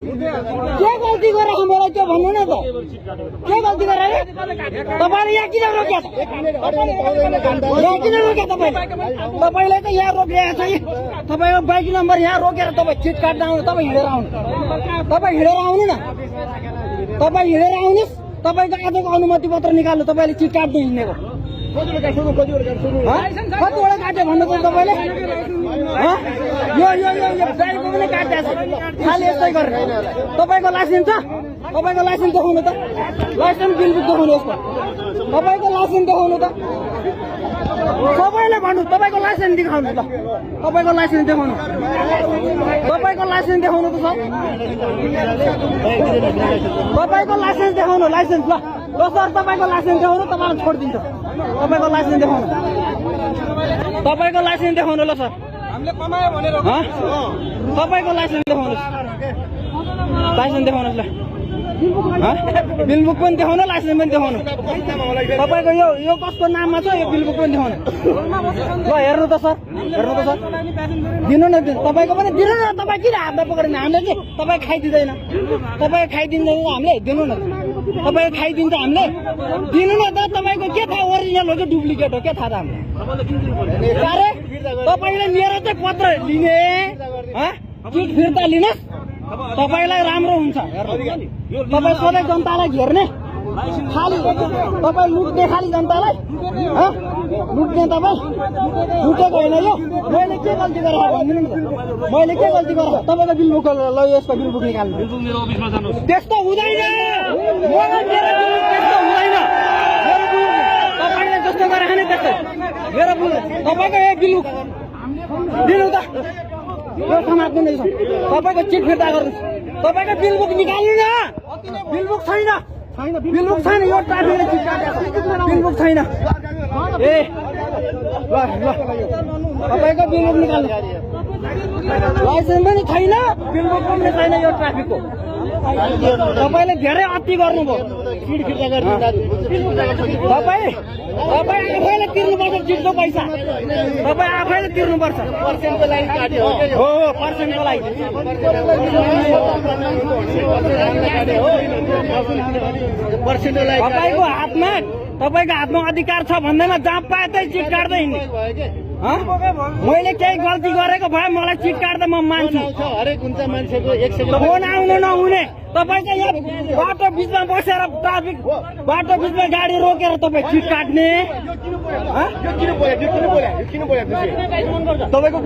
के गल्ती गरेर मलाई त्यो भन्नु न त के गल्ती गरेर तपाईले यहाँ किन रोक्या यहाँ किन रोक्या तपाईले त यहाँ रोकिएको छ तपाईको बाइक नम्बर यहाँ रोकेर तपाई चिट काट्न आउनु तपाई हिँडेर आउनु तपाई हिँडेर आउनु न तपाई हिँडेर आउनुस् तपाईको आजको अनुमति पत्र निकाल्नु तपाईले चिट काट्नु हिँडेको कतिवटा काट्यो भन्नु त तपाईले यो ड्राइभरको पनि काट्या छ खाली यस्तै गरेर तपाईको लाइसेन्स छ तपाईको लाइसेन्स देखाउनु त लाइसेन्स बिल बुक देखाउनु यसको तपाईको लाइसेन्स देखाउनु त सबैले भन्नु तपाईको लाइसेन्स देखाउनु त तपाईको लाइसेन्स देखाउनु तपाईको लाइसेन्स देखाउनु त सर तपाईको लाइसेन्स देखाउनु लाइसेन्स ल सर तपाईको लाइसेन्स देखाउनु तपाईलाई छोड्दिन्छ तपाईको लाइसेन्स देखाउनु तपाईको लाइसेन्स देखाउनु ल सर हामीले कमायो भनेर तपाईको लाइसेन्स देखाउनुस् लाइसेन्स देखाउनुस् ल बिल बुक पनि देखाउनु लाइसेन्स पनि देखाउनु तपाईको यो कसको नाममा छ यो बिल बुक पनि देखाउनु ल हेर्नु त सर दिनु न तपाईको पनि दिनु न तपाई किन हातमा पक्रिनु हामीले के तपाई खाइदिँदैन तपाई खाइदिँदैन हामीले दिनु न तपाई खाइदिन्छ हामीले दिनु न त तपाईको के थाहा ओरिजिनल हो कि डुप्लिकेट हो के थाहा त हामीले अरे तपाईले मेरो चाहिँ पत्र लिने चिट फिर्ता लिनुहोस् तपाईलाई राम्रो हुन्छ तपाई सधैँ जनतालाई घेर्ने खाली तपाई लुट्ने खाली जनतालाई लुट्ने तपाई लुटेको होइन यो मैले के गल्ती गरेर भनिदिनु न मैले के गल्ती गरेर तपाईको बिल बुक ल यसको बिल बुक निकाल्नु त्यस्तो हुँदैन मलाई मेरो बिल त्यस्तो हुँदैन मेरो बिल तपाईले जस्तो गरे खाने त्यस्तै मेरो बिल तपाईको यो बिल बुक दिनु त यो समात्नु नै छ तपाईको चिट फिर्ता गर्नुस् तपाईको बिल बुक निकाल्नु न बिल बुक छैन बिल बुक छैन यो ट्राफिकले चिट काटेको बिल बुक छैन ए ल तपाईको बिल बुक निकाल्नु लाइसेन्स पनि छैन बिल बुक पनि छैन यो ट्राफिकको तपाईले धेरै अति गर्नुभयो चिट फिर्ता गर्नु तपाई आफैले तिर्नुपर्छ चिटको पैसा तपाई आफैले तिर्नुपर्छ पर्सेन्टको लागि काट्यो हो पर्सेन्टको लागि तपाईको हातमा अधिकार छ भन्दैन जहाँ पाए त्यही चिट काट्दै हिँड्ने मैले केही गल्ती गरेको भए मलाई चिट काट्दा म मान्छु हरेक हुन्छ मान्छेको एक सेकेन्ड फोन आउनु नहुने तपाईको यहाँ बाटो बिचमा बसेर ट्राफिक बाटो बिचमा गाडी रोकेर तपाईँ चिट काट्ने तपाईँको